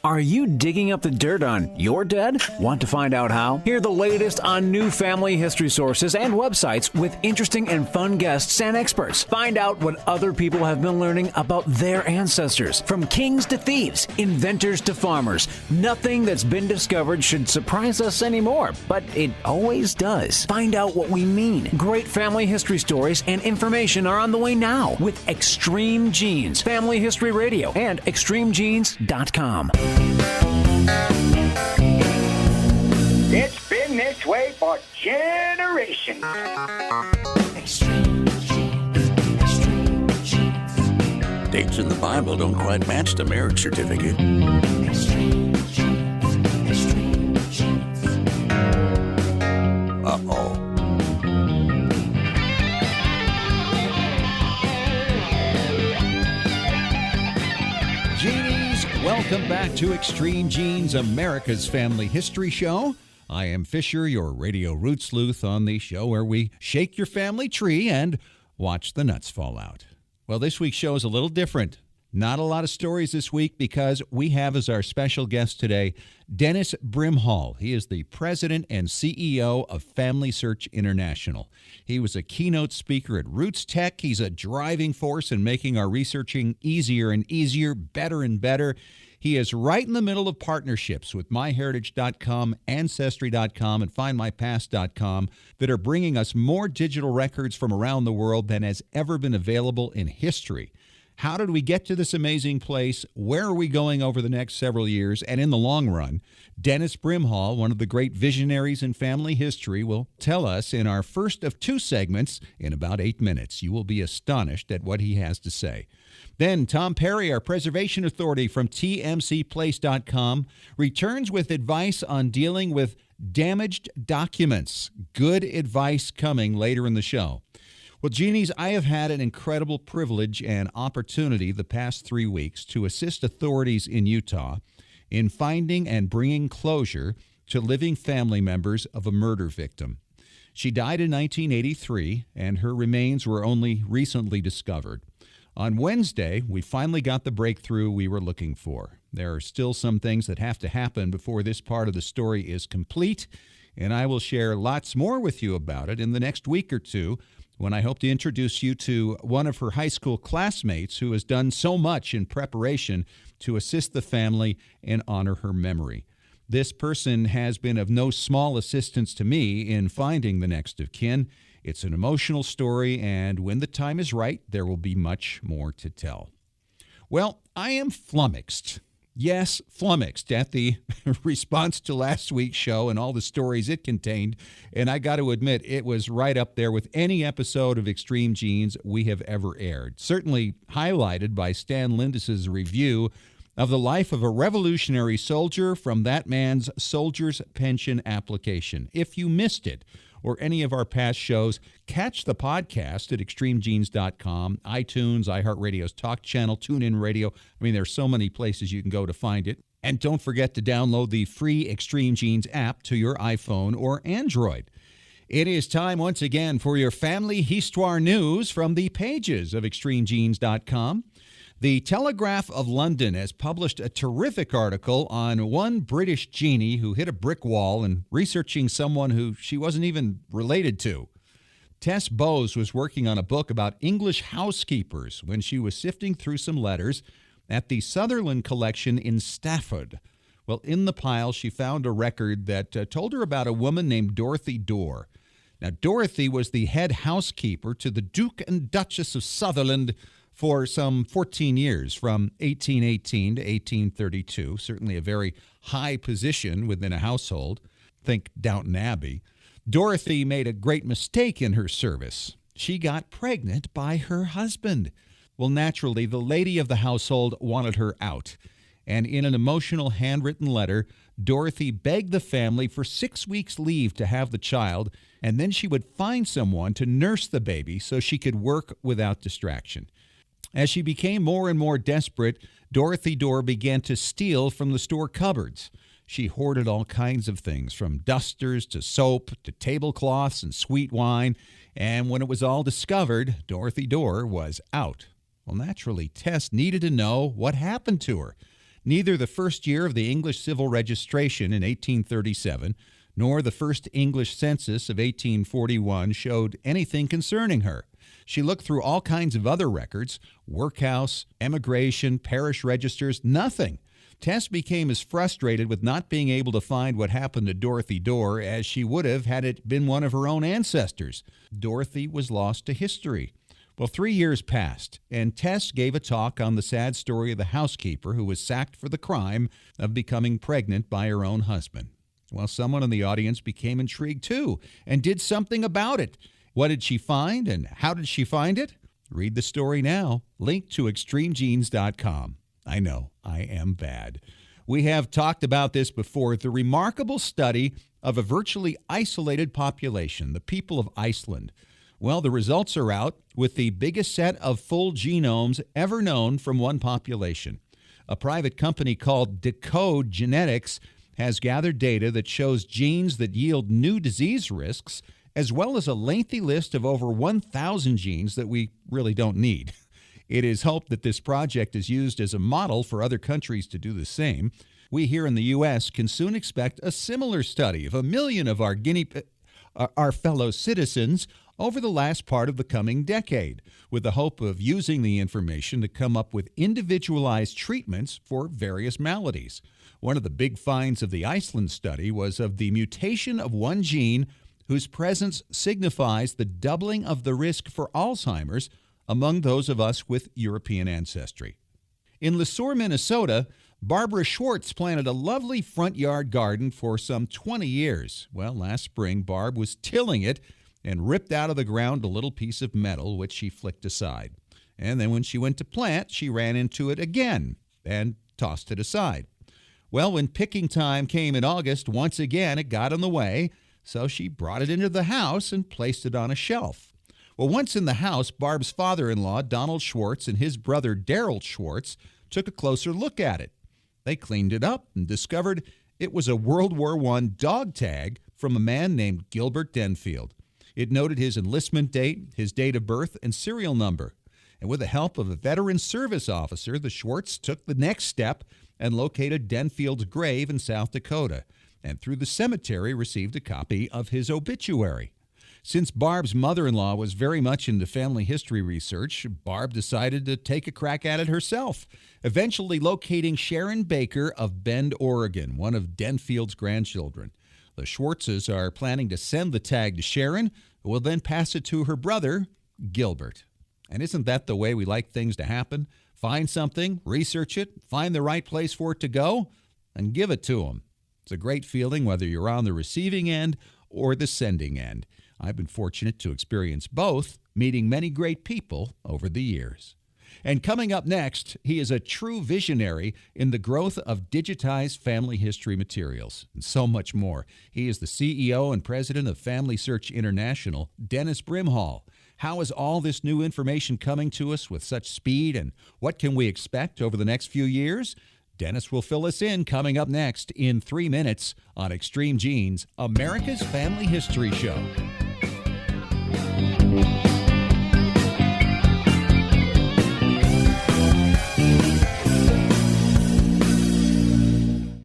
Are you digging up the dirt on your dead? Want to find out how? Hear the latest on new family history sources and websites with interesting and fun guests and experts. Find out what other people have been learning about their ancestors. From kings to thieves, inventors to farmers, nothing that's been discovered should surprise us anymore, but it always does. Find out what we mean. Great family history stories and information are on the way now with Extreme Genes, Family History Radio, and ExtremeGenes.com. It's been this way for generations. Extreme Genes, Extreme Genes. Dates in the Bible don't quite match the marriage certificate. Extreme Genes, Extreme Genes. Uh-oh. Welcome back to Extreme Genes, America's Family History Show. I am Fisher, your radio root sleuth on the show where we shake your family tree and watch the nuts fall out. Well, this week's show is a little different. Not a lot of stories this week because we have as our special guest today, Dennis Brimhall. He is the president and CEO of FamilySearch International. He was a keynote speaker at Roots Tech. He's a driving force in making our researching easier and easier, better and better. He is right in the middle of partnerships with MyHeritage.com, Ancestry.com, and FindMyPast.com that are bringing us more digital records from around the world than has ever been available in history. How did we get to this amazing place? Where are we going over the next several years? And in the long run, Dennis Brimhall, one of the great visionaries in family history, will tell us in our first of two segments in about 8 minutes. You will be astonished at what he has to say. Then Tom Perry, our preservation authority from tmcplace.com, returns with advice on dealing with damaged documents. Good advice coming later in the show. Well, Genies, I have had an incredible privilege and opportunity the past 3 weeks to assist authorities in Utah in finding and bringing closure to living family members of a murder victim. She died in 1983, and her remains were only recently discovered. On Wednesday, we finally got the breakthrough we were looking for. There are still some things that have to happen before this part of the story is complete, and I will share lots more with you about it in the next week or two, when I hope to introduce you to one of her high school classmates who has done so much in preparation to assist the family and honor her memory. This person has been of no small assistance to me in finding the next of kin. It's an emotional story, and when the time is right, there will be much more to tell. Well, I am flummoxed. Yes, flummoxed at the response to last week's show and all the stories it contained. And I got to admit, it was right up there with any episode of Extreme Genes we have ever aired. Certainly highlighted by Stan Lindis's review of the life of a revolutionary soldier from that man's soldier's pension application. If you missed it, or any of our past shows, catch the podcast at extremegenes.com, iTunes, iHeartRadio's Talk Channel, TuneIn Radio. I mean, there's so many places you can go to find it. And don't forget to download the free Extreme Genes app to your iPhone or Android. It is time once again for your family histoire news from the pages of extremegenes.com. The Telegraph of London has published a terrific article on one British genie who hit a brick wall and researching someone who she wasn't even related to. Tesse Boase was working on a book about English housekeepers when she was sifting through some letters at the Sutherland Collection in Stafford. Well, in the pile, she found a record that told her about a woman named Dorothy Dorr. Now, Dorothy was the head housekeeper to the Duke and Duchess of Sutherland for some 14 years, from 1818 to 1832, certainly a very high position within a household. Think Downton Abbey. Dorothy made a great mistake in her service. She got pregnant by her husband. Well, naturally, the lady of the household wanted her out. And in an emotional handwritten letter, Dorothy begged the family for 6 weeks' leave to have the child, and then she would find someone to nurse the baby so she could work without distraction. As she became more and more desperate, Dorothy Dorr began to steal from the store cupboards. She hoarded all kinds of things, from dusters to soap to tablecloths and sweet wine, and when it was all discovered, Dorothy Dorr was out. Well, naturally, Tess needed to know what happened to her. Neither the first year of the English civil registration in 1837 nor the first English census of 1841 showed anything concerning her. She looked through all kinds of other records, workhouse, emigration, parish registers, nothing. Tess became as frustrated with not being able to find what happened to Dorothy Dorr as she would have had it been one of her own ancestors. Dorothy was lost to history. Well, 3 years passed, and Tess gave a talk on the sad story of the housekeeper who was sacked for the crime of becoming pregnant by her own husband. Well, someone in the audience became intrigued too and did something about it. What did she find and how did she find it? Read the story now. Link to extremegenes.com. I know, I am bad. We have talked about this before, the remarkable study of a virtually isolated population, the people of Iceland. Well, the results are out with the biggest set of full genomes ever known from one population. A private company called Decode Genetics has gathered data that shows genes that yield new disease risks, as well as a lengthy list of over 1,000 genes that we really don't need. It is hoped that this project is used as a model for other countries to do the same. We here in the U.S. can soon expect a similar study of 1 million of our fellow citizens over the last part of the coming decade, with the hope of using the information to come up with individualized treatments for various maladies. One of the big finds of the Iceland study was of the mutation of one gene whose presence signifies the doubling of the risk for Alzheimer's among those of us with European ancestry. In Le Sueur, Minnesota, Barbara Schwartz planted a lovely front yard garden for some 20 years. Well, last spring, Barb was tilling it and ripped out of the ground a little piece of metal, which she flicked aside. And then when she went to plant, she ran into it again and tossed it aside. Well, when picking time came in August, once again it got in the way, so she brought it into the house and placed it on a shelf. Well, once in the house, Barb's father-in-law, Donald Schwartz, and his brother, Daryl Schwartz, took a closer look at it. They cleaned it up and discovered it was a World War I dog tag from a man named Gilbert Denfield. It noted his enlistment date, his date of birth, and serial number. And with the help of a veteran service officer, the Schwartz took the next step and located Denfield's grave in South Dakota, and through the cemetery received a copy of his obituary. Since Barb's mother-in-law was very much into family history research, Barb decided to take a crack at it herself, eventually locating Sharon Baker of Bend, Oregon, one of Denfield's grandchildren. The Schwartzes are planning to send the tag to Sharon, who will then pass it to her brother, Gilbert. And isn't that the way we like things to happen? Find something, research it, find the right place for it to go, and give it to them. It's a great feeling whether you're on the receiving end or the sending end. I've been fortunate to experience both, meeting many great people over the years. And coming up next, he is a true visionary in the growth of digitized family history materials and so much more. He is the CEO and president of FamilySearch International, Dennis Brimhall. How is all this new information coming to us with such speed, and what can we expect over the next few years? Dennis will fill us in coming up next in 3 minutes on Extreme Genes, America's Family History Show.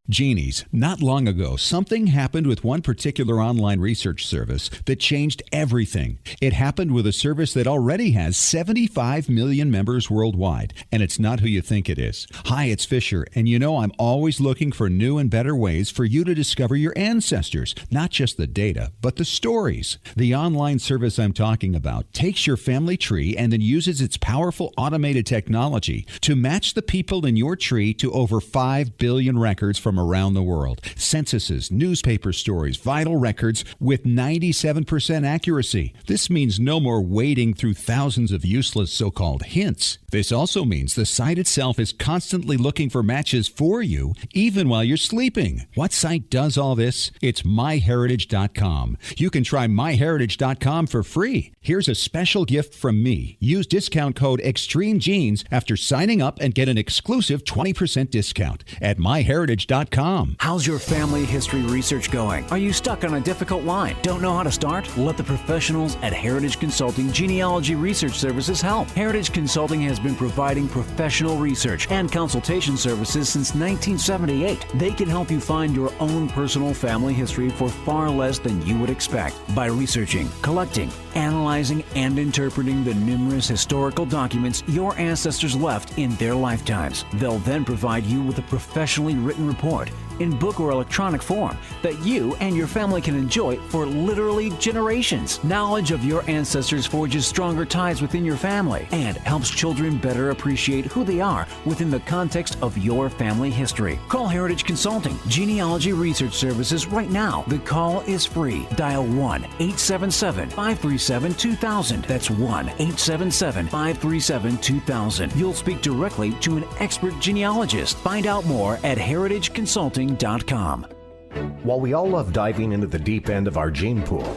Genies, not long ago, something happened with one particular online research service that changed everything. It happened with a service that already has 75 million members worldwide, and it's not who you think it is. Hi, it's Fisher, and you know I'm always looking for new and better ways for you to discover your ancestors, not just the data, but the stories. The online service I'm talking about takes your family tree and then uses its powerful automated technology to match the people in your tree to over 5 billion records from around the world. Censuses, newspaper stories, vital records with 97% accuracy. This means no more wading through thousands of useless so-called hints. This also means the site itself is constantly looking for matches for you, even while you're sleeping. What site does all this? It's MyHeritage.com. You can try MyHeritage.com for free. Here's a special gift from me. Use discount code EXTREMEGENES after signing up and get an exclusive 20% discount at MyHeritage.com. How's your family history research going? Are you stuck on a difficult line? Don't know how to start? Let the professionals at Heritage Consulting Genealogy Research Services help. Heritage Consulting has been providing professional research and consultation services since 1978. They can help you find your own personal family history for far less than you would expect by researching, collecting, analyzing, and interpreting the numerous historical documents your ancestors left in their lifetimes. They'll then provide you with a professionally written report in book or electronic form that you and your family can enjoy for literally generations. Knowledge of your ancestors forges stronger ties within your family and helps children better appreciate who they are within the context of your family history. Call Heritage Consulting Genealogy Research Services right now. The call is free. Dial 1-877-537-2000. That's 1-877-537-2000. You'll speak directly to an expert genealogist. Find out more at heritageconsulting.com. While we all love diving into the deep end of our gene pool,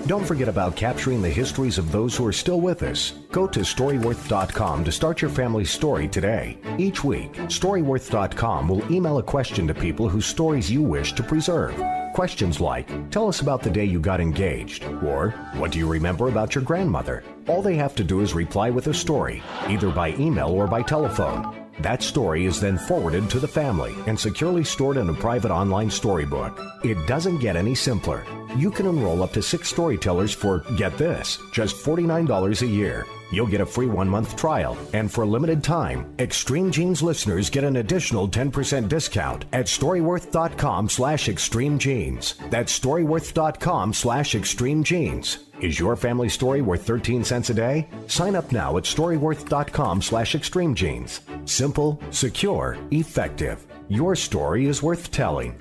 don't forget about capturing the histories of those who are still with us. Go to Storyworth.com to start your family's story today. Each week, Storyworth.com will email a question to people whose stories you wish to preserve. Questions like, tell us about the day you got engaged, or what do you remember about your grandmother? All they have to do is reply with a story, either by email or by telephone. That story is then forwarded to the family and securely stored in a private online storybook. It doesn't get any simpler. You can enroll up to 6 storytellers for, get this, just $49 a year. You'll get a free 1-month trial, and for a limited time, Extreme Genes listeners get an additional 10% discount at Storyworth.com/ExtremeGenes. That's Storyworth.com/ExtremeGenes. Is your family story worth 13 cents a day? Sign up now at Storyworth.com/ExtremeGenes. Simple, secure, effective. Your story is worth telling.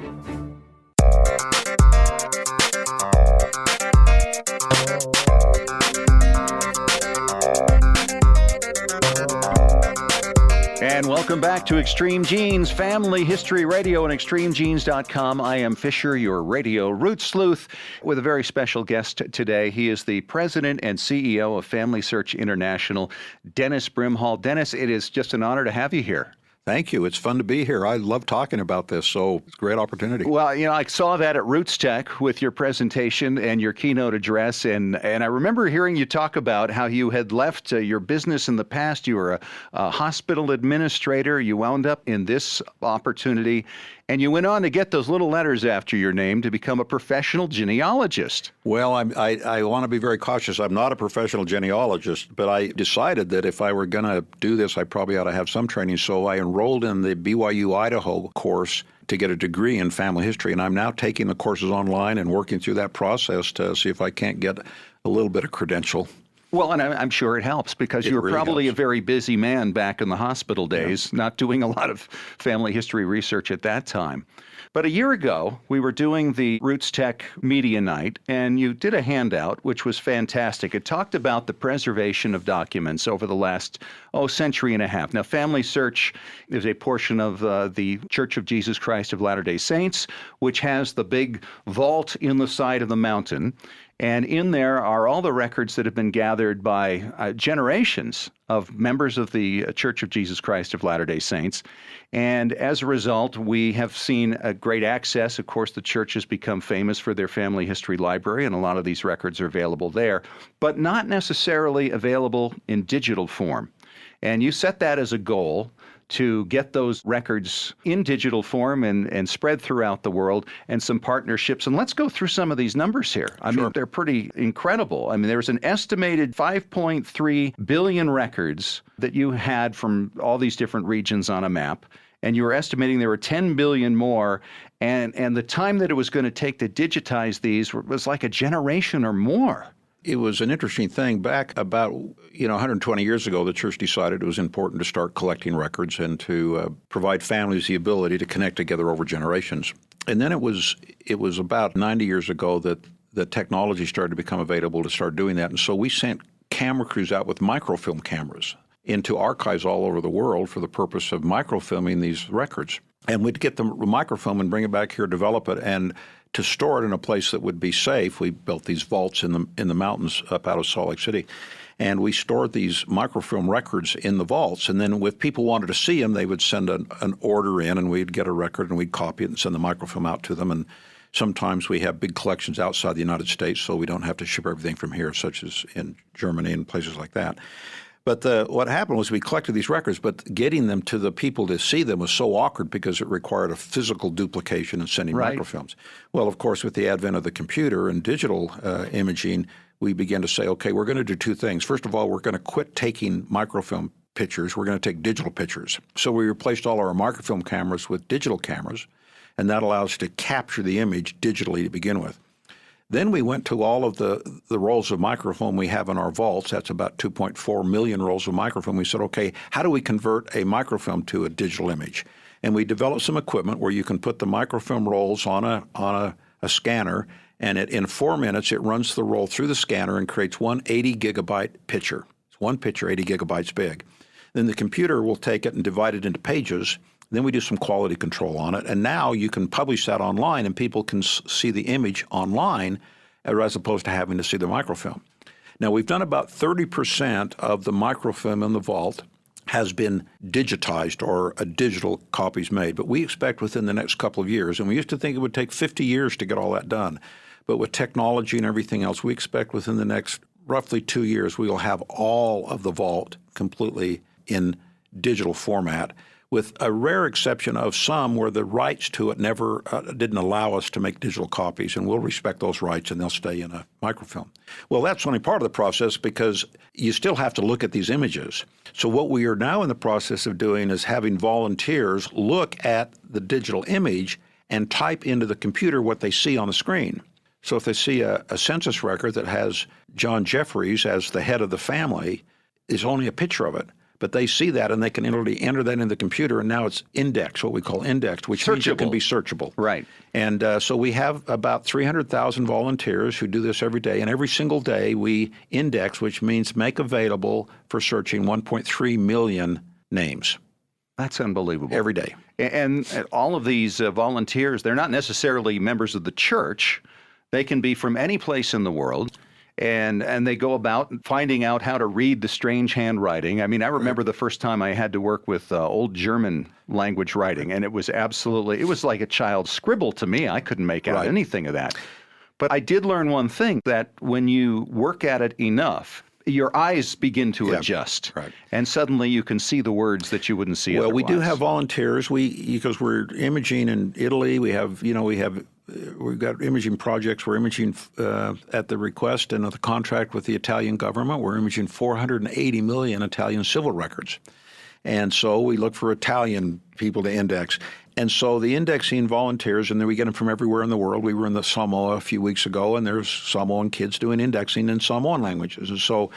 And welcome back to Extreme Genes, Family History Radio and ExtremeGenes.com. I am Fisher, your radio root sleuth, with a very special guest today. He is the president and CEO of FamilySearch International, Dennis Brimhall. Dennis, it is just an honor to have you here. Thank you. It's fun to be here. I love talking about this, so it's a great opportunity. Well, you know, I saw that at Roots Tech with your presentation and your keynote address, and I remember hearing you talk about how you had left your business in the past. You were a hospital administrator. You wound up in this opportunity, and you went on to get those little letters after your name to become a professional genealogist. Well, I want to be very cautious. I'm not a professional genealogist, but I decided that if I were going to do this, I probably ought to have some training. So I enrolled in the BYU Idaho course to get a degree in family history, and I'm now taking the courses online and working through that process to see if I can't get a little bit of credential. Well, and I'm sure it helps because you were really probably a very busy man back in the hospital days, not doing a lot of family history research at that time. But a year ago, we were doing the Roots Tech Media Night, and you did a handout, which was fantastic. It talked about the preservation of documents over the last, century and a half. Now, FamilySearch is a portion of the Church of Jesus Christ of Latter-day Saints, which has the big vault in the side of the mountain. And in there are all the records that have been gathered by generations of members of the Church of Jesus Christ of Latter-day Saints. And as a result, we have seen a great access. Of course, the church has become famous for their family history library, and a lot of these records are available there, but not necessarily available in digital form. And you set that as a goal to get those records in digital form and spread throughout the world, and some partnerships. And let's go through some of these numbers here. I mean, they're pretty incredible. I mean, there's an estimated 5.3 billion records that you had from all these different regions on a map, and you were estimating there were 10 billion more, and the time that it was going to take to digitize these was like a generation or more. It was an interesting thing. Back about 120 years ago, the church decided it was important to start collecting records and to provide families the ability to connect together over generations. And then it was about 90 years ago that the technology started to become available to start doing that. And so we sent camera crews out with microfilm cameras into archives all over the world for the purpose of microfilming these records. And we'd get the microfilm and bring it back here, develop it, and to store it in a place that would be safe. We built these vaults in the mountains up out of Salt Lake City, and we stored these microfilm records in the vaults. And then if people wanted to see them, they would send an order in, and we'd get a record, and we'd copy it and send the microfilm out to them. And sometimes we have big collections outside the United States, so we don't have to ship everything from here, such as in Germany and places like that. But what happened was we collected these records, but getting them to the people to see them was so awkward because it required a physical duplication and sending microfilms. Well, of course, with the advent of the computer and digital imaging, we began to say, okay, we're going to do two things. First of all, we're going to quit taking microfilm pictures. We're going to take digital pictures. So we replaced all our microfilm cameras with digital cameras, and that allows us to capture the image digitally to begin with. Then we went to all of the rolls of microfilm we have in our vaults. That's about 2.4 million rolls of microfilm. We said, okay, how do we convert a microfilm to a digital image? And we developed some equipment where you can put the microfilm rolls on a scanner, and in 4 minutes it runs the roll through the scanner and creates one 80 gigabyte picture. It's one picture, 80 gigabytes big. Then the computer will take it and divide it into pages. Then we do some quality control on it, and now you can publish that online, and people can see the image online as opposed to having to see the microfilm. Now, we've done about 30% of the microfilm in the vault has been digitized or a digital copies made, but we expect within the next couple of years, and we used to think it would take 50 years to get all that done, but with technology and everything else, we expect within the next roughly 2 years we will have all of the vault completely in digital format, with a rare exception of some where the rights to it never didn't allow us to make digital copies, and we'll respect those rights and they'll stay in a microfilm. Well, that's only part of the process because you still have to look at these images. So what we are now in the process of doing is having volunteers look at the digital image and type into the computer what they see on the screen. So if they see a census record that has John Jeffries as the head of the family, is only a picture of it. But they see that and they can enter that in the computer, and now it's indexed, what we call indexed, which means it can be searchable. Right. And so we have about 300,000 volunteers who do this every day, and every single day we index, which means make available for searching 1.3 million names. That's unbelievable. Every day. And all of these volunteers, they're not necessarily members of the church. They can be from any place in the world. And they go about finding out how to read the strange handwriting. I mean, I remember the first time I had to work with old German language writing, and it was like a child's scribble to me. I couldn't make out anything of that. But I did learn one thing, that when you work at it enough, your eyes begin to adjust, and suddenly you can see the words that you wouldn't see otherwise. Well, we do have volunteers. Because we're imaging in Italy, we've got imaging projects. We're imaging at the request and at the contract with the Italian government. We're imaging 480 million Italian civil records. And so we look for Italian people to index. And so the indexing volunteers, and then we get them from everywhere in the world. We were in the Samoa a few weeks ago, and there's Samoan kids doing indexing in Samoan languages. And so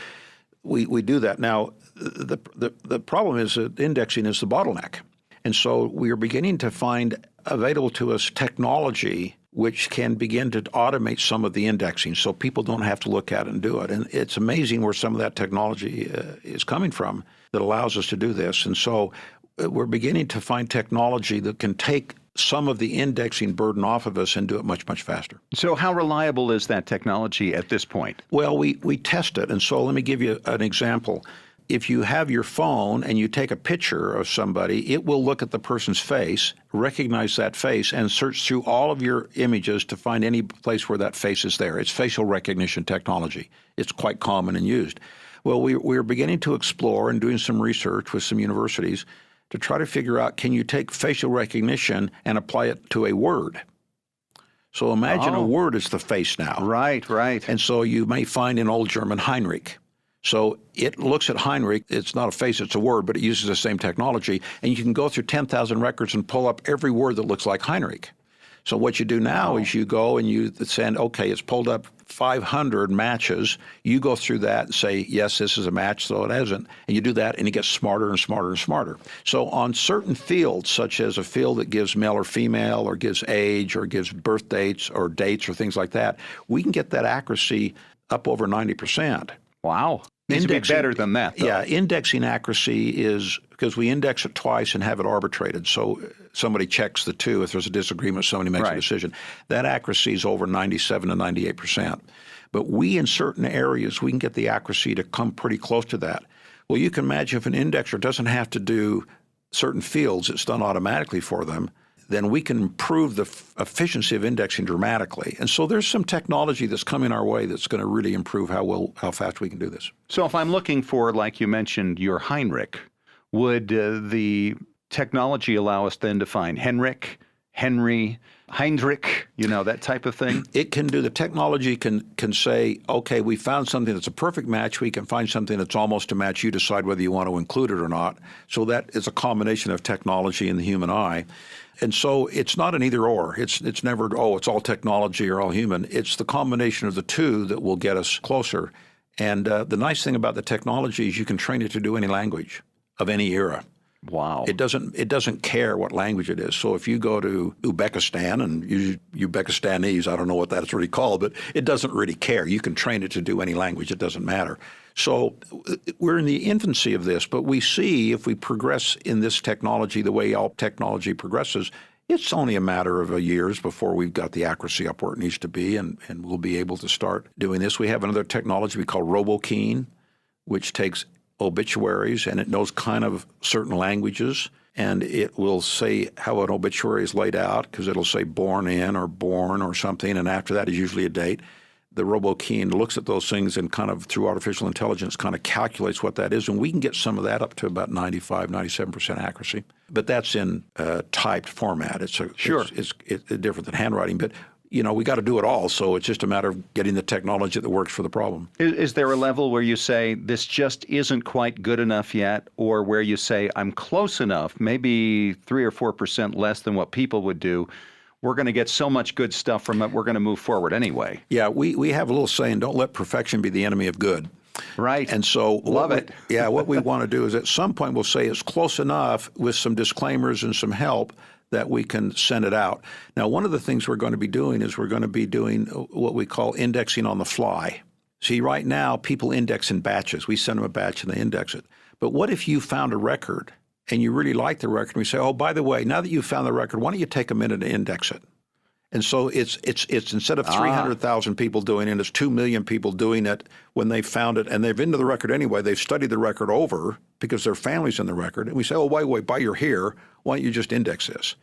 we do that. Now, the problem is that indexing is the bottleneck. And so we are beginning to find available to us technology which can begin to automate some of the indexing so people don't have to look at it and do it. And it's amazing where some of that technology is coming from that allows us to do this. And so we're beginning to find technology that can take some of the indexing burden off of us and do it much, much faster. So how reliable is that technology at this point? Well, we test it. And so let me give you an example. If you have your phone and you take a picture of somebody, it will look at the person's face, recognize that face, and search through all of your images to find any place where that face is there. It's facial recognition technology. It's quite common and used. Well, we're beginning to explore and doing some research with some universities to try to figure out, can you take facial recognition and apply it to a word? So imagine a word is the face now. Right, right. And so you may find in Old German Heinrich. So it looks at Heinrich. It's not a face, it's a word, but it uses the same technology. And you can go through 10,000 records and pull up every word that looks like Heinrich. So what you do now is you go and you send, okay, it's pulled up 500 matches. You go through that and say, yes, this is a match, so it isn't. And you do that, and it gets smarter and smarter and smarter. So on certain fields, such as a field that gives male or female or gives age or gives birth dates or dates or things like that, we can get that accuracy up over 90%. Wow. Needs to be better than that, though. Yeah, indexing accuracy is because we index it twice and have it arbitrated. So somebody checks the two. If there's a disagreement, somebody makes a decision. That accuracy is over 97 to 98%. But we, in certain areas, we can get the accuracy to come pretty close to that. Well, you can imagine if an indexer doesn't have to do certain fields, it's done automatically for them. then we can improve the efficiency of indexing dramatically. And so there's some technology that's coming our way that's going to really improve how fast we can do this. So if I'm looking for, like you mentioned, your Heinrich, would the technology allow us then to find Henrik, Henry, Heinrich, that type of thing? It can do. The technology can say, okay, we found something that's a perfect match. We can find something that's almost a match. You decide whether you want to include it or not. So that is a combination of technology and the human eye. And so it's not an either or. It's never, it's all technology or all human. It's the combination of the two that will get us closer. And the nice thing about the technology is you can train it to do any language of any era. Wow. It doesn't care what language it is. So if you go to Uzbekistan and use Uzbekistanese, I don't know what that's really called, but it doesn't really care. You can train it to do any language. It doesn't matter. So we're in the infancy of this, but we see if we progress in this technology the way all technology progresses, it's only a matter of years before we've got the accuracy up where it needs to be, and we'll be able to start doing this. We have another technology we call RoboKeen, which takes obituaries, and it knows kind of certain languages, and it will say how an obituary is laid out because it'll say born in or born or something, and after that is usually a date. The RoboKeen looks at those things and kind of through artificial intelligence kind of calculates what that is, and we can get some of that up to about 95, 97% accuracy. But that's in typed format. It's different than handwriting, but we got to do it all, so it's just a matter of getting the technology that works for the problem. Is there a level where you say this just isn't quite good enough yet, or where you say I'm close enough, maybe 3 or 4% less than what people would do? We're going to get so much good stuff from it, we're going to move forward anyway. Yeah, we have a little saying, don't let perfection be the enemy of good. Right. And so Love it. What we want to do is at some point we'll say it's close enough with some disclaimers and some help that we can send it out. Now, one of the things we're going to be doing is we're going to be doing what we call indexing on the fly. See, right now, people index in batches. We send them a batch and they index it. But what if you found a record and you really like the record and we say, oh, by the way, now that you've found the record, why don't you take a minute to index it? And so it's instead of 300,000 people doing it, it's 2 million people doing it when they found it, and they've into the record anyway. They've studied the record over because their family's in the record. And we say, oh, wait, you're here. Why don't you just index this?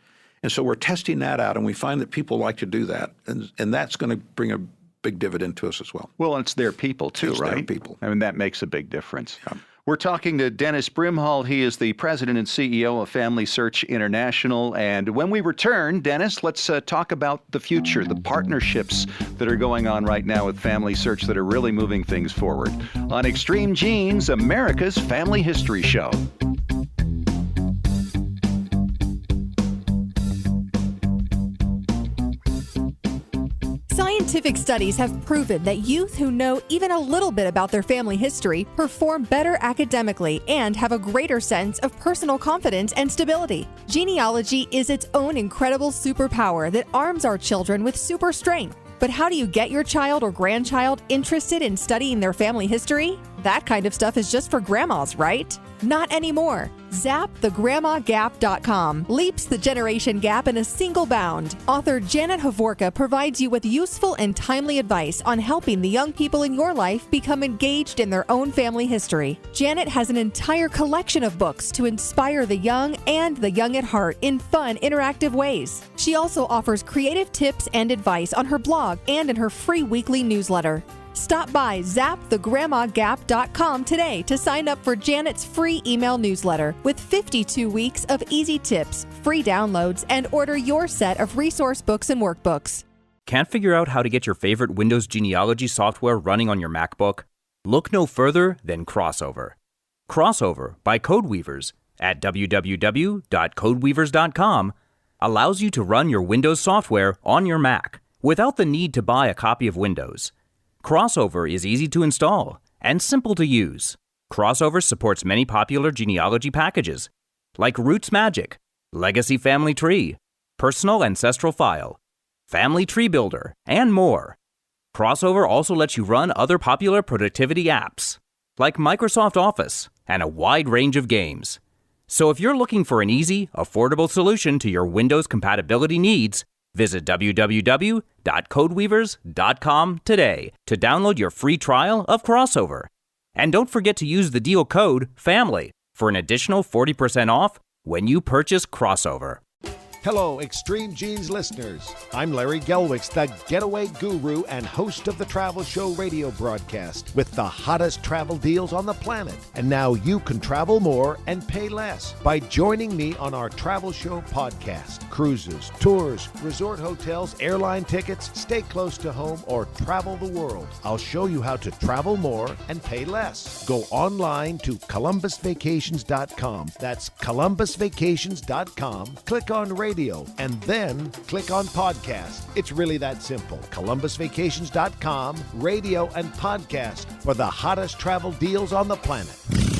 And so we're testing that out, and we find that people like to do that. And that's going to bring a big dividend to us as well. Well, it's their people too, it's right? Their people. I mean, that makes a big difference. Yeah. We're talking to Dennis Brimhall. He is the president and CEO of FamilySearch International. And when we return, Dennis, let's talk about the future, the partnerships that are going on right now with FamilySearch that are really moving things forward. On Extreme Genes, America's Family History Show. Scientific studies have proven that youth who know even a little bit about their family history perform better academically and have a greater sense of personal confidence and stability. Genealogy is its own incredible superpower that arms our children with super strength. But how do you get your child or grandchild interested in studying their family history? That kind of stuff is just for grandmas, right? Not anymore. ZapTheGrandmaGap.com leaps the generation gap in a single bound. Author Janet Hovorka provides you with useful and timely advice on helping the young people in your life become engaged in their own family history. Janet has an entire collection of books to inspire the young and the young at heart in fun, interactive ways. She also offers creative tips and advice on her blog and in her free weekly newsletter. Stop by ZapTheGrandmaGap.com today to sign up for Janet's free email newsletter with 52 weeks of easy tips, free downloads, and order your set of resource books and workbooks. Can't figure out how to get your favorite Windows genealogy software running on your MacBook? Look no further than Crossover. Crossover by Codeweavers at www.codeweavers.com allows you to run your Windows software on your Mac without the need to buy a copy of Windows. Crossover is easy to install and simple to use. Crossover supports many popular genealogy packages like Roots Magic, Legacy Family Tree, Personal Ancestral File, Family Tree Builder, and more. Crossover also lets you run other popular productivity apps like Microsoft Office and a wide range of games. So if you're looking for an easy, affordable solution to your Windows compatibility needs, visit www.codeweavers.com today to download your free trial of Crossover. And don't forget to use the deal code FAMILY for an additional 40% off when you purchase Crossover. Hello, Extreme Genes listeners. I'm Larry Gelwicks, the getaway guru and host of the Travel Show radio broadcast with the hottest travel deals on the planet. And now you can travel more and pay less by joining me on our Travel Show podcast. Cruises, tours, resort hotels, airline tickets, stay close to home, or travel the world. I'll show you how to travel more and pay less. Go online to ColumbusVacations.com. That's ColumbusVacations.com. Click on radio and then click on podcast. It's really that simple. ColumbusVacations.com, radio and podcast for the hottest travel deals on the planet.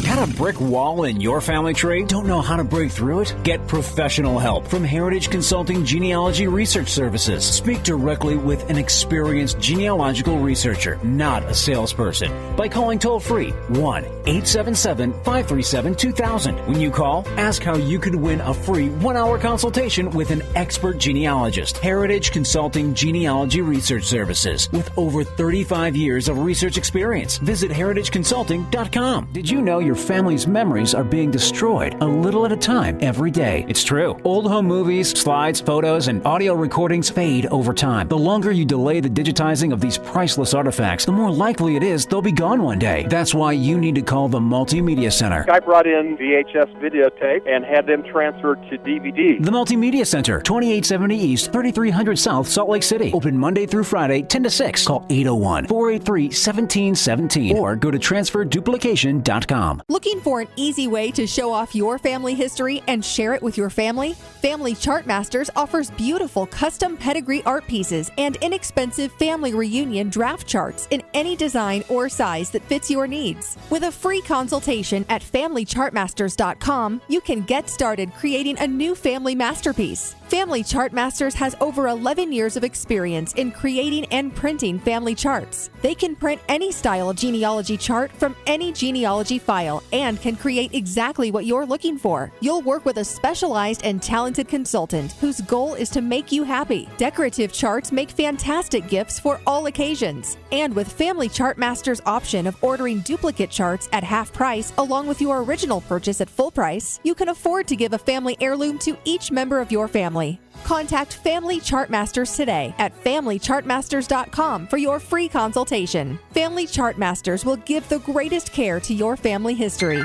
Got a brick wall in your family tree? Don't know how to break through it? Get professional help from Heritage Consulting Genealogy Research Services. Speak directly with an experienced genealogical researcher, not a salesperson, by calling toll-free 1-877-537-2000. When you call, ask how you could win a free 1-hour consultation with an expert genealogist. Heritage Consulting Genealogy Research Services, with over 35 years of research experience. Visit heritageconsulting.com. Did you know your family's memories are being destroyed a little at a time every day? It's true. Old home movies, slides, photos, and audio recordings fade over time. The longer you delay the digitizing of these priceless artifacts, the more likely it is they'll be gone one day. That's why you need to call the Multimedia Center. I brought in VHS videotape and had them transferred to DVD. The Multimedia Center, 2870 East, 3300 South, Salt Lake City. Open Monday through Friday, 10 to 6. Call 801-483-1717 or go to transferduplication.com. Looking for an easy way to show off your family history and share it with your family? Family Chart Masters offers beautiful custom pedigree art pieces and inexpensive family reunion draft charts in any design or size that fits your needs. With a free consultation at FamilyChartMasters.com, you can get started creating a new family masterpiece. Family Chart Masters has over 11 years of experience in creating and printing family charts. They can print any style of genealogy chart from any genealogy file and can create exactly what you're looking for. You'll work with a specialized and talented consultant whose goal is to make you happy. Decorative charts make fantastic gifts for all occasions. And with Family Chart Masters' option of ordering duplicate charts at half price along with your original purchase at full price, you can afford to give a family heirloom to each member of your family. Contact Family Chart Masters today at FamilyChartMasters.com for your free consultation. Family Chart Masters will give the greatest care to your family history.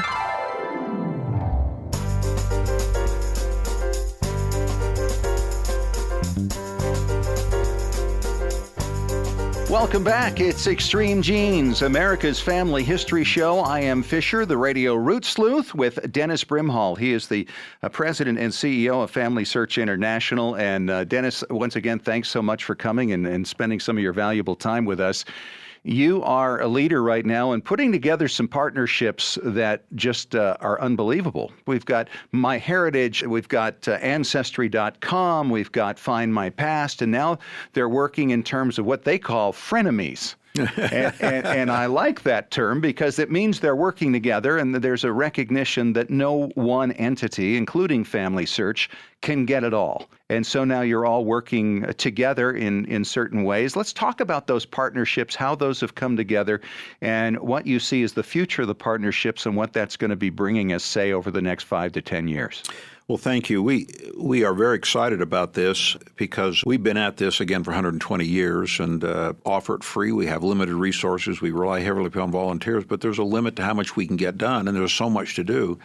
Welcome back. It's Extreme Genes, America's family history show. I am Fisher, the radio root sleuth, with Dennis Brimhall. He is the president and CEO of FamilySearch International. And Dennis, once again, thanks so much for coming and spending some of your valuable time with us. You are a leader right now in putting together some partnerships that just are unbelievable. We've got MyHeritage, we've got Ancestry.com, we've got FindMyPast, and now they're working in terms of what they call frenemies. and I like that term because it means they're working together and there's a recognition that no one entity, including FamilySearch, can get it all. And so now you're all working together in certain ways. Let's talk about those partnerships, how those have come together, and what you see as the future of the partnerships and what that's going to be bringing us, say, over the next 5 to 10 years. Well, thank you. We are very excited about this because we've been at this, again, for 120 years and offer it free. We have limited resources. We rely heavily upon volunteers, but there's a limit to how much we can get done, and there's so much to do.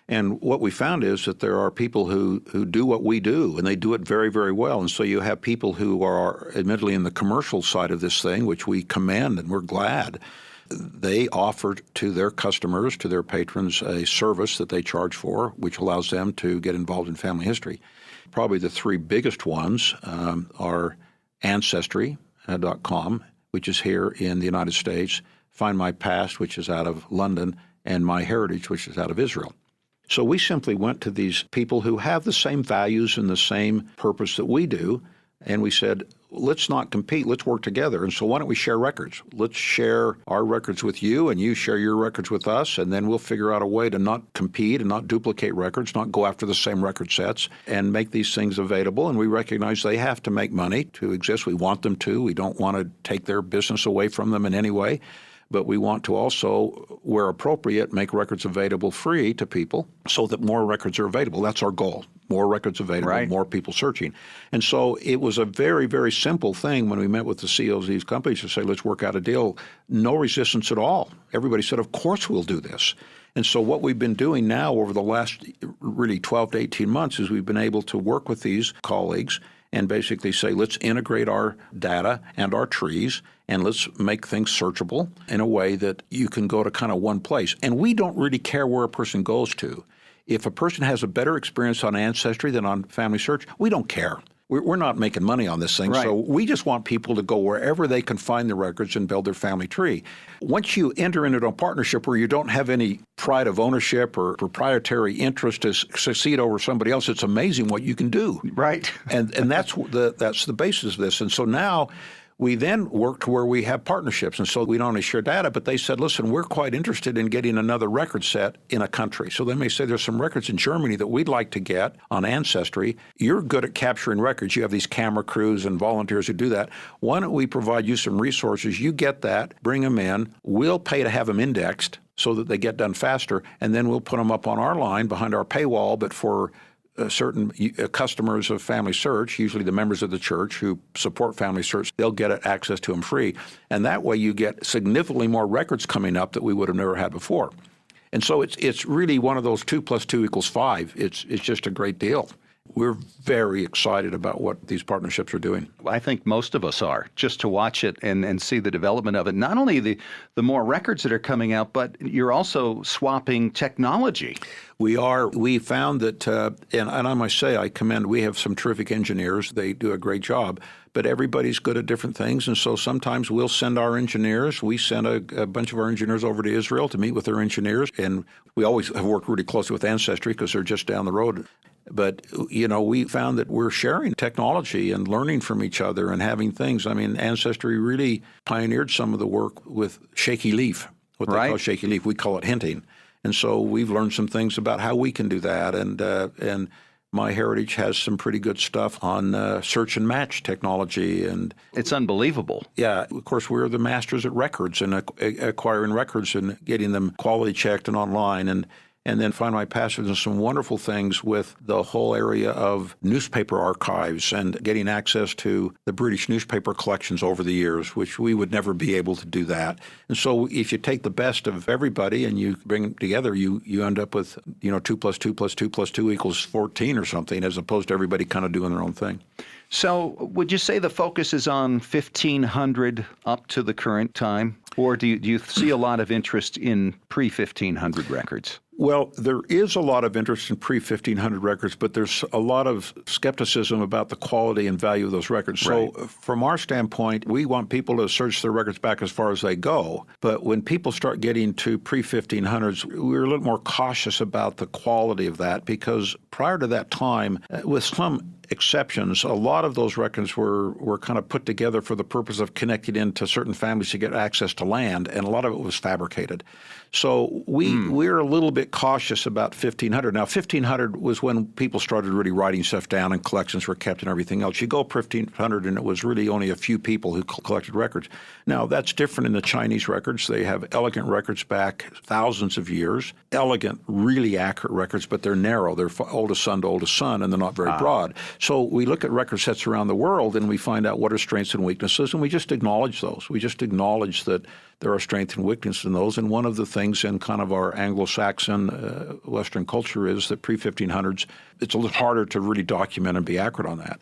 And what we found is that there are people who do what we do, and they do it very, very well. And so you have people who are admittedly in the commercial side of this thing, which we commend, and we're glad. They offer to their customers, to their patrons, a service that they charge for, which allows them to get involved in family history. Probably the three biggest ones are Ancestry.com, which is here in the United States, FindMyPast, which is out of London, and MyHeritage, which is out of Israel. So we simply went to these people who have the same values and the same purpose that we do, and we said, let's not compete, let's work together. And so why don't we share records? Let's share our records with you and you share your records with us, and then we'll figure out a way to not compete and not duplicate records, not go after the same record sets, and make these things available. And we recognize they have to make money to exist. We want them to. We don't want to take their business away from them in any way. but we want to also, where appropriate, make records available free to people so that more records are available. That's our goal. More records available, more people searching. And so it was a very, very simple thing when we met with the CEOs of these companies to say, let's work out a deal. No resistance at all. Everybody said, of course we'll do this. And so what we've been doing now over the last really 12 to 18 months is we've been able to work with these colleagues and basically say, let's integrate our data and our trees, and let's make things searchable in a way that you can go to kind of one place. And we don't really care where a person goes to. If a person has a better experience on Ancestry than on FamilySearch, we don't care. We're not making money on this thing, so we just want people to go wherever they can find the records and build their family tree. Once you enter into a partnership where you don't have any pride of ownership or proprietary interest to succeed over somebody else, it's amazing what you can do. Right. And that's the basis of this. And so now we then work to where we have partnerships. And so we not only share data, but they said, listen, we're quite interested in getting another record set in a country. So they may say there's some records in Germany that we'd like to get on Ancestry. You're good at capturing records. You have these camera crews and volunteers who do that. Why don't we provide you some resources? You get that, bring them in. We'll pay to have them indexed so that they get done faster. And then we'll put them up on our line behind our paywall, but for certain customers of FamilySearch, usually the members of the church who support FamilySearch, they'll get access to them free. And that way you get significantly more records coming up that we would have never had before. And so it's really one of those 2 + 2 = 5. It's just a great deal. We're very excited about what these partnerships are doing. I think most of us are, just to watch it and see the development of it. Not only the more records that are coming out, but you're also swapping technology. We are. We found that, and I must say, I commend, we have some terrific engineers. They do a great job, but everybody's good at different things. And so sometimes we'll send our engineers. We send a bunch of our engineers over to Israel to meet with their engineers. And we always have worked really closely with Ancestry because they're just down the road. But, we found that we're sharing technology and learning from each other and having things. I mean, Ancestry really pioneered some of the work with shaky leaf, what they call shaky leaf. We call it hinting. And so we've learned some things about how we can do that. And MyHeritage has some pretty good stuff on search and match technology. And it's unbelievable. Yeah. Of course, we're the masters at records and acquiring records and getting them quality checked and online. And then FindMyPast has done some wonderful things with the whole area of newspaper archives and getting access to the British newspaper collections over the years, which we would never be able to do that. And so if you take the best of everybody and you bring them together, you end up with, 2 + 2 + 2 + 2 = 14 or something, as opposed to everybody kind of doing their own thing. So would you say the focus is on 1,500 up to the current time? Or do you see a lot of interest in pre-1,500 records? Well, there is a lot of interest in pre-1,500 records, but there's a lot of skepticism about the quality and value of those records. Right. So from our standpoint, we want people to search their records back as far as they go. But when people start getting to pre-1500s, we're a little more cautious about the quality of that, because prior to that time, with some exceptions, a lot of those records were kind of put together for the purpose of connecting into certain families to get access to land, and a lot of it was fabricated. So we're a little bit cautious about 1,500. Now, 1,500 was when people started really writing stuff down and collections were kept and everything else. You go 1,500 and it was really only a few people who collected records. Now, that's different in the Chinese records. They have elegant records back thousands of years, elegant, really accurate records, but they're narrow. They're oldest son to oldest son, and they're not very broad. So we look at record sets around the world and we find out what are strengths and weaknesses, and we just acknowledge those. We just acknowledge that there are strengths and weaknesses in those. And one of the things in kind of our Anglo-Saxon Western culture is that pre-1500s, it's a little harder to really document and be accurate on that.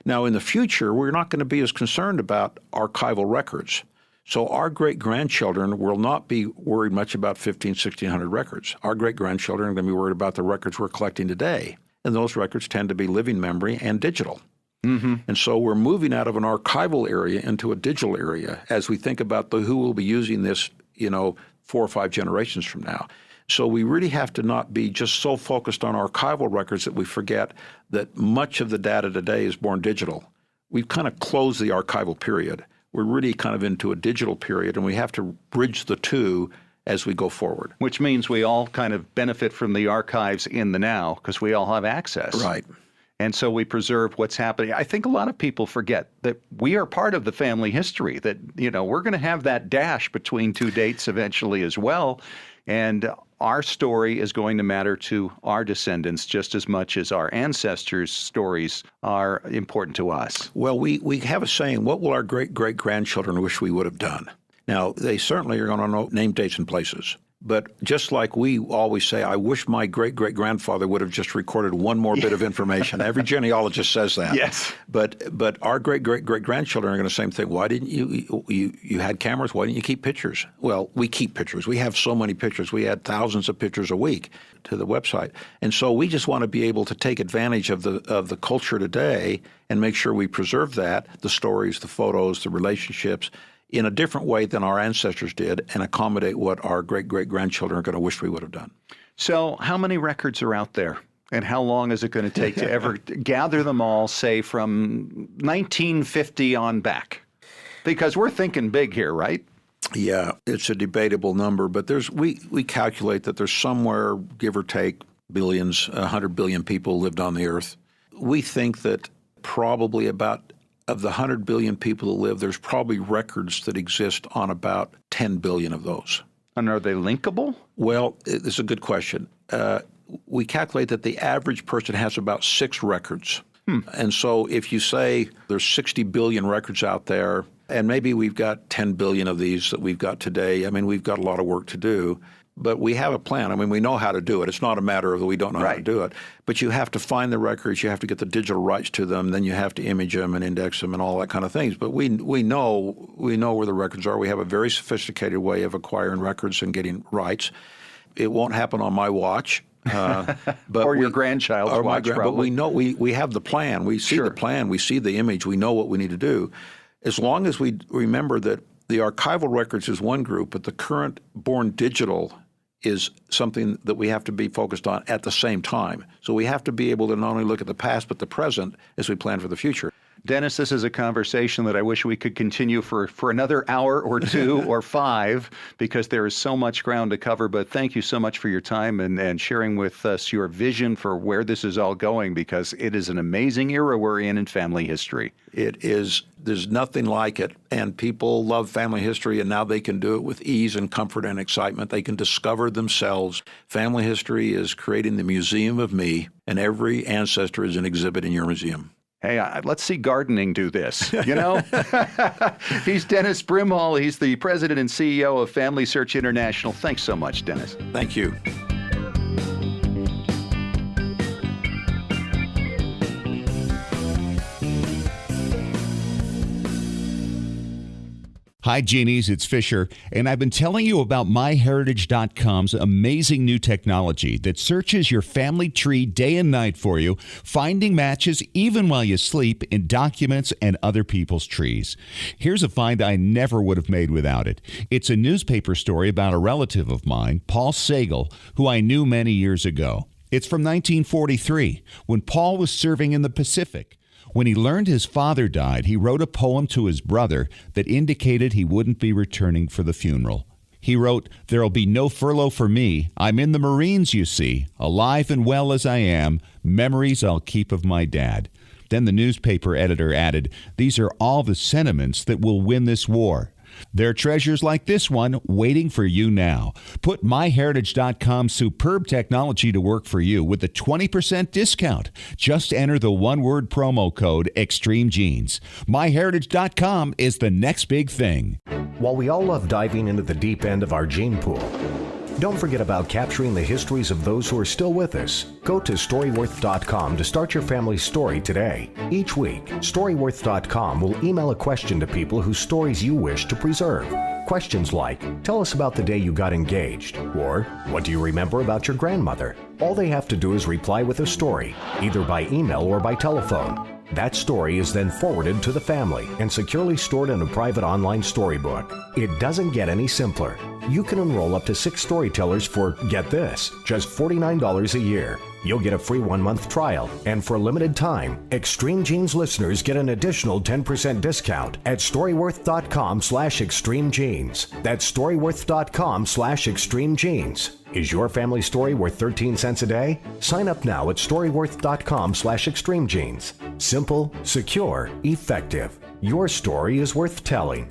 Now, in the future, we're not going to be as concerned about archival records. So our great-grandchildren will not be worried much about 1,500-1,600 records. Our great-grandchildren are going to be worried about the records we're collecting today. And those records tend to be living memory and digital. Mm-hmm. And so we're moving out of an archival area into a digital area as we think about who will be using this, 4 or 5 generations from now. So we really have to not be just so focused on archival records that we forget that much of the data today is born digital. We've kind of closed the archival period. We're really kind of into a digital period, and we have to bridge the two as we go forward. Which means we all kind of benefit from the archives in the now because we all have access. Right. And so we preserve what's happening. I think a lot of people forget that we are part of the family history, that, we're going to have that dash between two dates eventually as well. And our story is going to matter to our descendants just as much as our ancestors' stories are important to us. Well, we have a saying, what will our great-great-grandchildren wish we would have done? Now, they certainly are going to know name, dates, and places. But just like we always say, I wish my great-great-grandfather would have just recorded one more bit of information. Every genealogist says that. Yes. But our great-great-great-grandchildren are going to say the same thing. Why didn't you had cameras? Why didn't you keep pictures? Well, we keep pictures. We have so many pictures. We add thousands of pictures a week to the website. And so we just want to be able to take advantage of the culture today and make sure we preserve that, the stories, the photos, the relationships, in a different way than our ancestors did, and accommodate what our great-great-grandchildren are going to wish we would have done. So how many records are out there? And how long is it going to take to ever gather them all, say, from 1950 on back? Because we're thinking big here, right? Yeah, it's a debatable number, but we calculate that there's somewhere, give or take, billions, 100 billion people lived on the earth. We think that probably about of the 100 billion people that live, there's probably records that exist on about 10 billion of those. And are they linkable? Well, it's a good question. We calculate that the average person has about 6 records. And so if you say there's 60 billion records out there, and maybe we've got 10 billion of these that we've got today, I mean, we've got a lot of work to do. But we have a plan. I mean, we know how to do it. It's not a matter of that we don't know how to do it. But you have to find the records. You have to get the digital rights to them. Then you have to image them and index them and all that kind of things. But we know where the records are. We have a very sophisticated way of acquiring records and getting rights. It won't happen on my watch. But or your grandchild's watch, probably. But we know we have the plan. We see the plan. We see the image. We know what we need to do. As long as we remember that the archival records is one group, but the current born digital is something that we have to be focused on at the same time. So we have to be able to not only look at the past, but the present as we plan for the future. Dennis, this is a conversation that I wish we could continue for another hour or 2 or 5, because there is so much ground to cover. But thank you so much for your time and sharing with us your vision for where this is all going, because it is an amazing era we're in family history. It is. There's nothing like it. And people love family history, and now they can do it with ease and comfort and excitement. They can discover themselves. Family history is creating the museum of me, and every ancestor is an exhibit in your museum. Hey, let's see gardening do this, He's Dennis Brimhall. He's the president and CEO of FamilySearch International. Thanks so much, Dennis. Thank you. Hi, Genies, it's Fisher, and I've been telling you about MyHeritage.com's amazing new technology that searches your family tree day and night for you, finding matches even while you sleep in documents and other people's trees. Here's a find I never would have made without it. It's a newspaper story about a relative of mine, Paul Sagal, who I knew many years ago. It's from 1943, when Paul was serving in the Pacific. When he learned his father died, he wrote a poem to his brother that indicated he wouldn't be returning for the funeral. He wrote, "There'll be no furlough for me. I'm in the Marines, you see. Alive and well as I am, memories I'll keep of my dad." Then the newspaper editor added, "These are all the sentiments that will win this war. There are treasures like this one waiting for you now." Put MyHeritage.com's superb technology to work for you with a 20% discount. Just enter the one-word promo code EXTREMEGENES. MyHeritage.com is the next big thing. While we all love diving into the deep end of our gene pool, don't forget about capturing the histories of those who are still with us. Go to Storyworth.com to start your family's story today. Each week, Storyworth.com will email a question to people whose stories you wish to preserve. Questions like, tell us about the day you got engaged, or what do you remember about your grandmother? All they have to do is reply with a story, either by email or by telephone. That story is then forwarded to the family and securely stored in a private online storybook. It doesn't get any simpler. You can enroll up to 6 storytellers for, get this, just $49 a year. You'll get a free 1-month trial, and for a limited time, Extreme Genes listeners get an additional 10% discount at storyworth.com/extremegenes. That's storyworth.com/extremegenes. Is your family story worth 13 cents a day? Sign up now at storyworth.com/extremegenes. Simple, secure, effective. Your story is worth telling.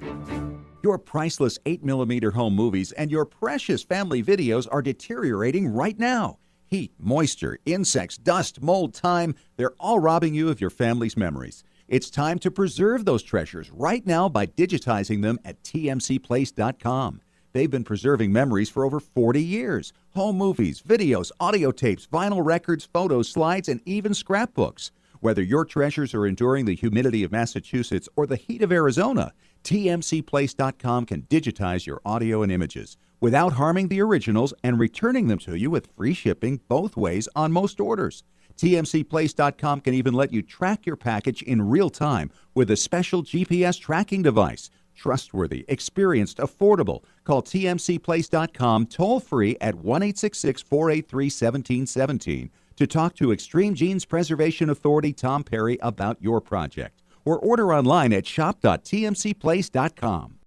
Your priceless 8mm home movies and your precious family videos are deteriorating right now. Heat, moisture, insects, dust, mold, time, they're all robbing you of your family's memories. It's time to preserve those treasures right now by digitizing them at tmcplace.com. They've been preserving memories for over 40 years. Home movies, videos, audio tapes, vinyl records, photos, slides, and even scrapbooks. Whether your treasures are enduring the humidity of Massachusetts or the heat of Arizona, tmcplace.com can digitize your audio and images without harming the originals and returning them to you with free shipping both ways on most orders. tmcplace.com can even let you track your package in real time with a special GPS tracking device. Trustworthy, experienced, affordable. Call tmcplace.com toll-free at 1-866-483-1717 to talk to Extreme Genes Preservation Authority Tom Perry about your project, or order online at shop.tmcplace.com.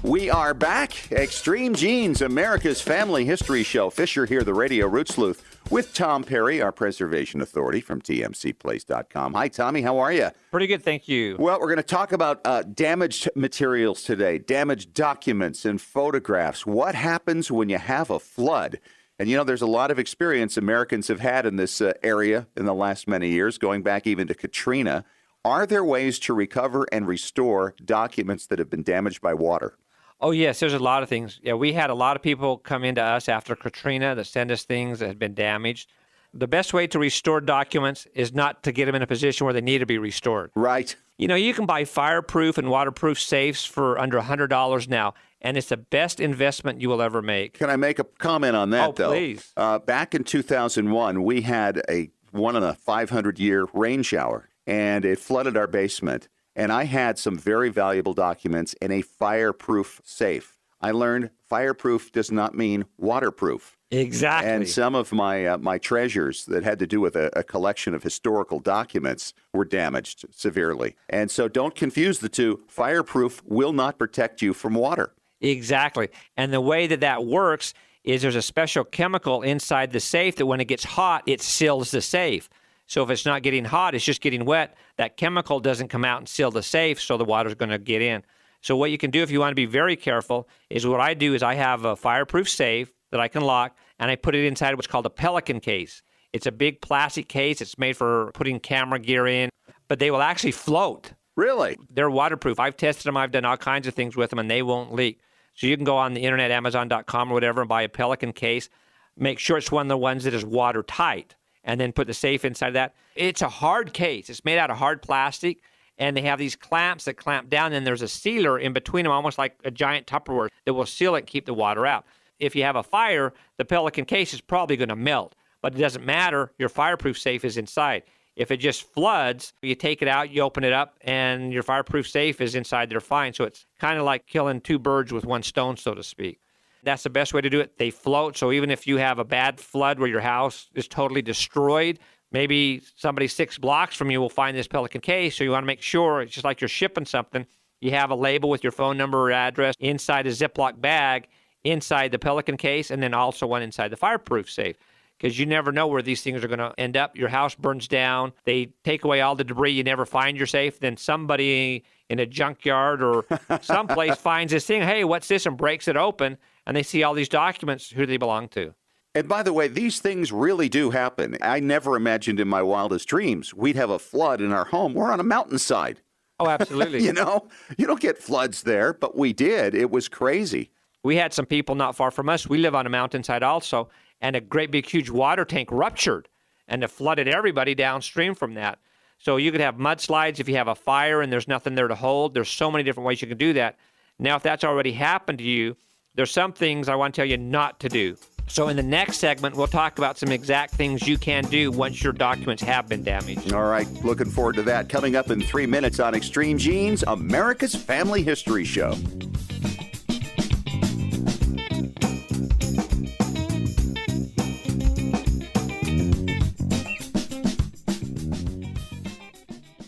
We are back. Extreme Genes, America's Family History Show. Fisher here, the Radio Root Sleuth, with Tom Perry, our Preservation Authority from tmcplace.com. Hi, Tommy. How are you? Pretty good, thank you. Well, we're going to talk about damaged materials today, damaged documents and photographs. What happens when you have a flood? And, you know, there's a lot of experience Americans have had in this area in the last many years, going back even to Katrina. Are there ways to recover and restore documents that have been damaged by water? Oh, yes, there's a lot of things. Yeah, we had a lot of people come into us after Katrina that send us things that had been damaged. The best way to restore documents is not to get them in a position where they need to be restored. Right. You know, you can buy fireproof and waterproof safes for under $100 now, and it's the best investment you will ever make. Can I make a comment on that, though? Please. Back in 2001, we had a 1 in a 500-year rain shower, and it flooded our basement. And I had some very valuable documents in a fireproof safe. I learned fireproof does not mean waterproof. Exactly. And some of my treasures that had to do with a collection of historical documents were damaged severely. And so don't confuse the two. Fireproof will not protect you from water. Exactly. And the way that works is there's a special chemical inside the safe that when it gets hot, it seals the safe. So if it's not getting hot, it's just getting wet, that chemical doesn't come out and seal the safe, so the water's going to get in. So what you can do if you want to be very careful is what I do is I have a fireproof safe that I can lock, and I put it inside what's called a Pelican case. It's a big plastic case. It's made for putting camera gear in, but they will actually float. Really? They're waterproof. I've tested them. I've done all kinds of things with them, and they won't leak. So you can go on the internet, Amazon.com or whatever, and buy a Pelican case. Make sure it's one of the ones that is watertight, and then put the safe inside that. It's a hard case. It's made out of hard plastic, and they have these clamps that clamp down, and there's a sealer in between them, almost like a giant Tupperware, that will seal it and keep the water out. If you have a fire, the Pelican case is probably going to melt, but it doesn't matter. Your fireproof safe is inside. If it just floods, you take it out, you open it up, and your fireproof safe is inside there fine. So it's kind of like killing two birds with one stone, so to speak. That's the best way to do it. They float, so even if you have a bad flood where your house is totally destroyed, maybe somebody 6 blocks from you will find this Pelican case, so you want to make sure, it's just like you're shipping something, you have a label with your phone number or address inside a Ziploc bag, inside the Pelican case, and then also one inside the fireproof safe. Because you never know where these things are going to end up. Your house burns down. They take away all the debris. You never find your safe. Then somebody in a junkyard or someplace finds this thing. Hey, what's this? And breaks it open. And they see all these documents. Who do they belong to? And by the way, these things really do happen. I never imagined in my wildest dreams we'd have a flood in our home. We're on a mountainside. Oh, absolutely. You know, you don't get floods there, but we did. It was crazy. We had some people not far from us. We live on a mountainside also. And a great big huge water tank ruptured and it flooded everybody downstream from that. So you could have mudslides if you have a fire and there's nothing there to hold. There's so many different ways you can do that. Now, if that's already happened to you, there's some things I want to tell you not to do. So in the next segment, we'll talk about some exact things you can do once your documents have been damaged. All right, looking forward to that. Coming up in 3 minutes on Extreme Genes, America's Family History Show.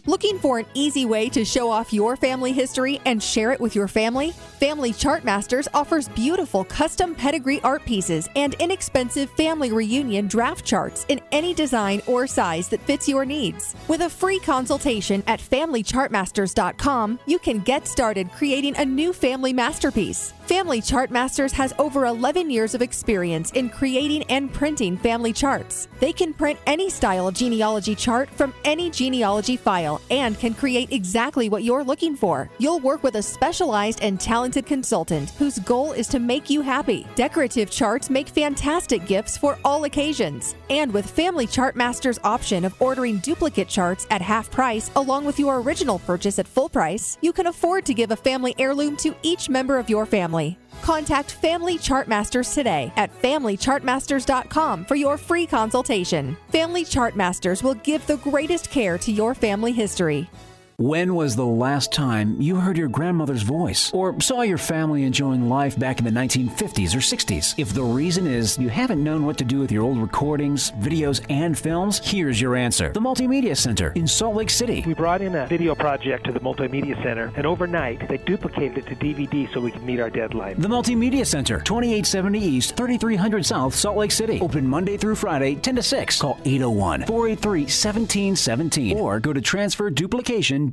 Looking for an easy way to show off your family history and share it with your family? Family Chartmasters offers beautiful custom pedigree art pieces and inexpensive family reunion draft charts in any design or size that fits your needs. With a free consultation at FamilyChartmasters.com, you can get started creating a new family masterpiece. Family Chartmasters has over 11 years of experience in creating and printing family charts. They can print any style genealogy chart from any genealogy file and can create exactly what you're looking for. You'll work with a specialized and talented consultant whose goal is to make you happy. Decorative charts make fantastic gifts for all occasions. And with Family Chartmasters' option of ordering duplicate charts at half price along with your original purchase at full price, you can afford to give a family heirloom to each member of your family. Contact Family Chartmasters today at FamilyChartmasters.com for your free consultation. Family Chartmasters will give the greatest care to your family history. When was the last time you heard your grandmother's voice or saw your family enjoying life back in the 1950s or 60s? If the reason is you haven't known what to do with your old recordings, videos, and films, here's your answer. The Multimedia Center in Salt Lake City. We brought in a video project to the Multimedia Center, and overnight they duplicated it to DVD so we could meet our deadline. The Multimedia Center, 2870 East, 3300 South, Salt Lake City. Open Monday through Friday, 10 to 6. Call 801-483-1717 or go to transferduplication.com.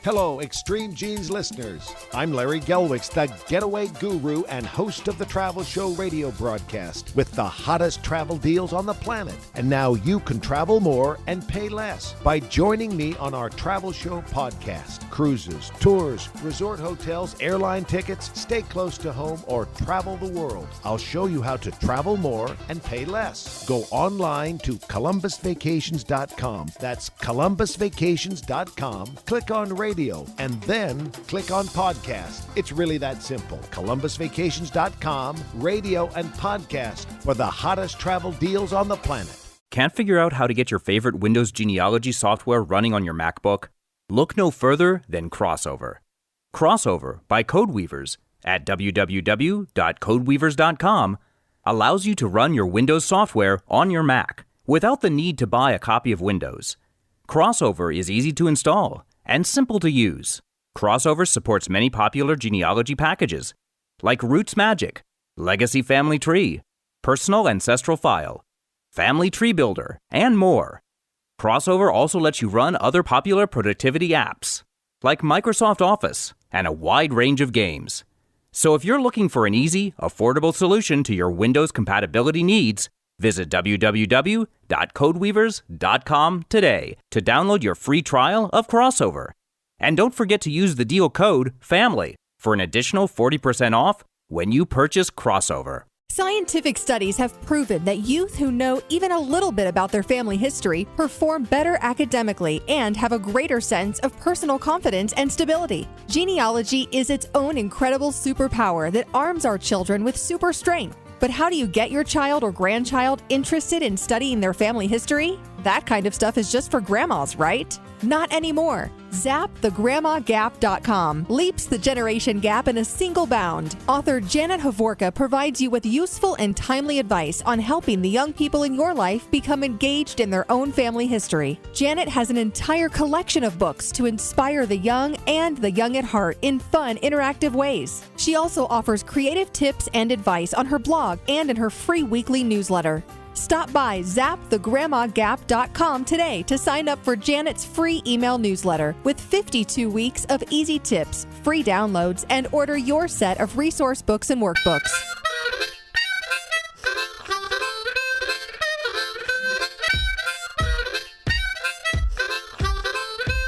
Hello, Extreme Genes listeners. I'm Larry Gelwix, the getaway guru and host of the Travel Show radio broadcast with the hottest travel deals on the planet. And now you can travel more and pay less by joining me on our Travel Show podcast. Cruises, tours, resort hotels, airline tickets, stay close to home, or travel the world. I'll show you how to travel more and pay less. Go online to ColumbusVacations.com. That's ColumbusVacations.com. Click on radio and then click on podcast. It's really that simple. ColumbusVacations.com, radio and podcast for the hottest travel deals on the planet. Can't figure out how to get your favorite Windows genealogy software running on your MacBook? Look no further than Crossover. Crossover by Codeweavers at www.codeweavers.com allows you to run your Windows software on your Mac without the need to buy a copy of Windows. Crossover is easy to install and simple to use. Crossover supports many popular genealogy packages like Roots Magic, Legacy Family Tree, Personal Ancestral File, Family Tree Builder, and more. Crossover also lets you run other popular productivity apps like Microsoft Office and a wide range of games. So if you're looking for an easy, affordable solution to your Windows compatibility needs, visit www.codeweavers.com today to download your free trial of Crossover. And don't forget to use the deal code FAMILY for an additional 40% off when you purchase Crossover. Scientific studies have proven that youth who know even a little bit about their family history perform better academically and have a greater sense of personal confidence and stability. Genealogy is its own incredible superpower that arms our children with super strength. But how do you get your child or grandchild interested in studying their family history? That kind of stuff is just for grandmas, right? Not anymore. ZapTheGrandmaGap.com leaps the generation gap in a single bound. Author Janet Havorka provides you with useful and timely advice on helping the young people in your life become engaged in their own family history. Janet has an entire collection of books to inspire the young and the young at heart in fun, interactive ways. She also offers creative tips and advice on her blog and in her free weekly newsletter. Stop by ZapTheGrandmaGap.com today to sign up for Janet's free email newsletter with 52 weeks of easy tips, free downloads, and order your set of resource books and workbooks.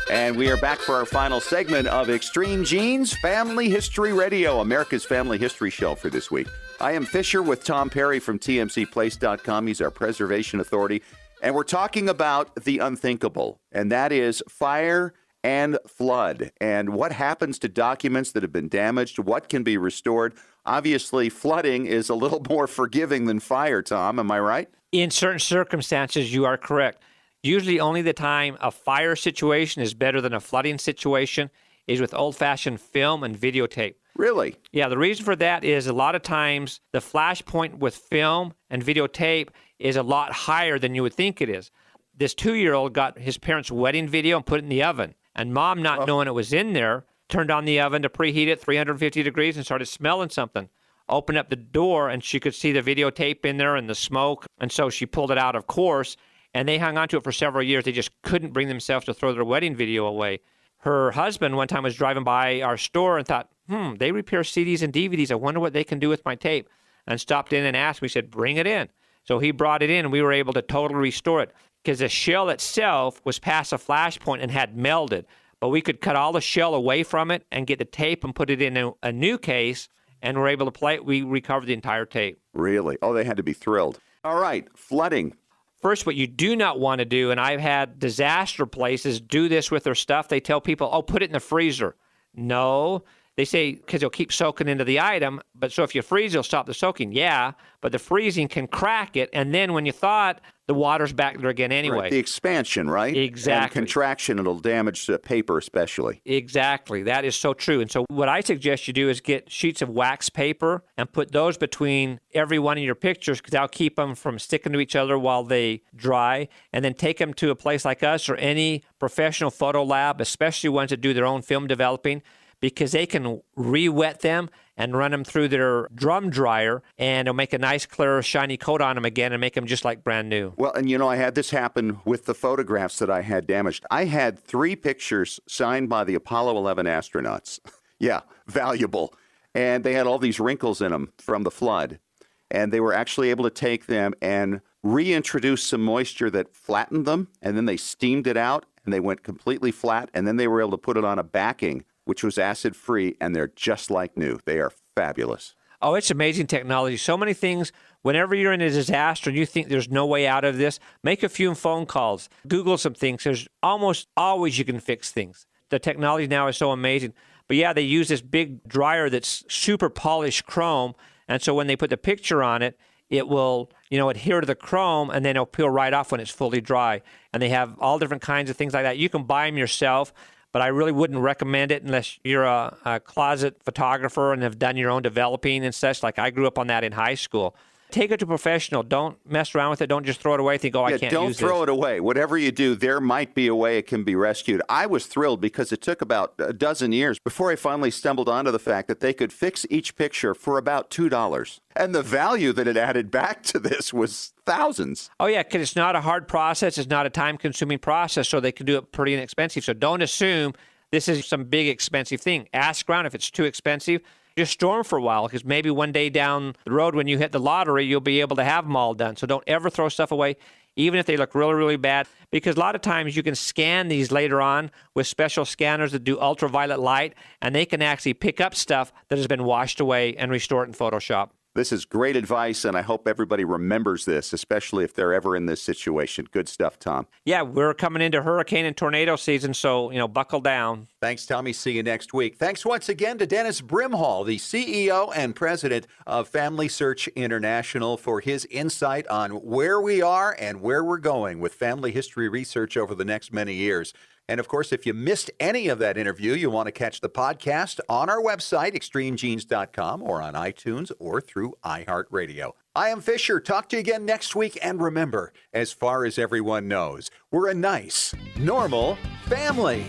And we are back for our final segment of Extreme Genes Family History Radio, America's Family History Show for this week. I am Fisher with Tom Perry from TMCPlace.com. He's our preservation authority. And we're talking about the unthinkable, and that is fire and flood, and what happens to documents that have been damaged, what can be restored. Obviously, flooding is a little more forgiving than fire, Tom. Am I right? In certain circumstances, you are correct. Usually only the time a fire situation is better than a flooding situation is with old-fashioned film and videotape. Really? Yeah, the reason for that is a lot of times the flash point with film and videotape is a lot higher than you would think it is. This 2-year-old got his parents' wedding video and put it in the oven. And Mom, not knowing it was in there, turned on the oven to preheat it 350 degrees and started smelling something. Opened up the door and she could see the videotape in there and the smoke. And so she pulled it out, of course, and they hung on to it for several years. They just couldn't bring themselves to throw their wedding video away. Her husband one time was driving by our store and thought, they repair CDs and DVDs. I wonder what they can do with my tape. And stopped in and asked. We said, bring it in. So he brought it in and we were able to totally restore it because the shell itself was past a flash point and had melded. But we could cut all the shell away from it and get the tape and put it in a new case, and we're able to play it. We recovered the entire tape. Really? Oh, they had to be thrilled. All right, flooding. First, what you do not want to do, and I've had disaster places do this with their stuff. They tell people, put it in the freezer. No. They say, because it'll keep soaking into the item, but so if you freeze, it'll stop the soaking. Yeah, but the freezing can crack it, and then when you thaw it, the water's back there again anyway. Right, the expansion, right? Exactly. And contraction, it'll damage the paper especially. Exactly. That is so true. And so what I suggest you do is get sheets of wax paper and put those between every one of your pictures because that'll keep them from sticking to each other while they dry. And then take them to a place like us or any professional photo lab, especially ones that do their own film developing, because they can re-wet them and run them through their drum dryer, and it'll make a nice, clear, shiny coat on them again and make them just like brand new. Well, and I had this happen with the photographs that I had damaged. I had 3 pictures signed by the Apollo 11 astronauts. Yeah, valuable. And they had all these wrinkles in them from the flood. And they were actually able to take them and reintroduce some moisture that flattened them, and then they steamed it out, and they went completely flat, and then they were able to put it on a backing which was acid-free, and they're just like new. They are fabulous. Oh, it's amazing technology. So many things. Whenever you're in a disaster and you think there's no way out of this, make a few phone calls. Google some things. There's almost always you can fix things. The technology now is so amazing. But yeah, they use this big dryer that's super polished chrome, and so when they put the picture on it, it will, adhere to the chrome, and then it'll peel right off when it's fully dry. And they have all different kinds of things like that. You can buy them yourself, but I really wouldn't recommend it unless you're a closet photographer and have done your own developing and such. Like I grew up on that in high school. Take it to a professional. Don't mess around with it. Don't just throw it away. Think, I can't use Don't this. throw it away. Whatever you do, there might be a way it can be rescued. I was thrilled because it took about a dozen years before I finally stumbled onto the fact that they could fix each picture for about $2. And the value that it added back to this was thousands. Oh, yeah, because it's not a hard process. It's not a time-consuming process, so they can do it pretty inexpensive. So don't assume this is some big expensive thing. Ask around if it's too expensive. Just store them for a while, because maybe one day down the road when you hit the lottery, you'll be able to have them all done. So don't ever throw stuff away, even if they look really, really bad, because a lot of times you can scan these later on with special scanners that do ultraviolet light, and they can actually pick up stuff that has been washed away and restore it in Photoshop. This is great advice, and I hope everybody remembers this, especially if they're ever in this situation. Good stuff, Tom. Yeah, we're coming into hurricane and tornado season, so, buckle down. Thanks, Tommy. See you next week. Thanks once again to Dennis Brimhall, the CEO and president of FamilySearch International, for his insight on where we are and where we're going with family history research over the next many years. And, of course, if you missed any of that interview, you want to catch the podcast on our website, extremegenes.com, or on iTunes or through iHeartRadio. I am Fisher. Talk to you again next week. And remember, as far as everyone knows, we're a nice, normal family.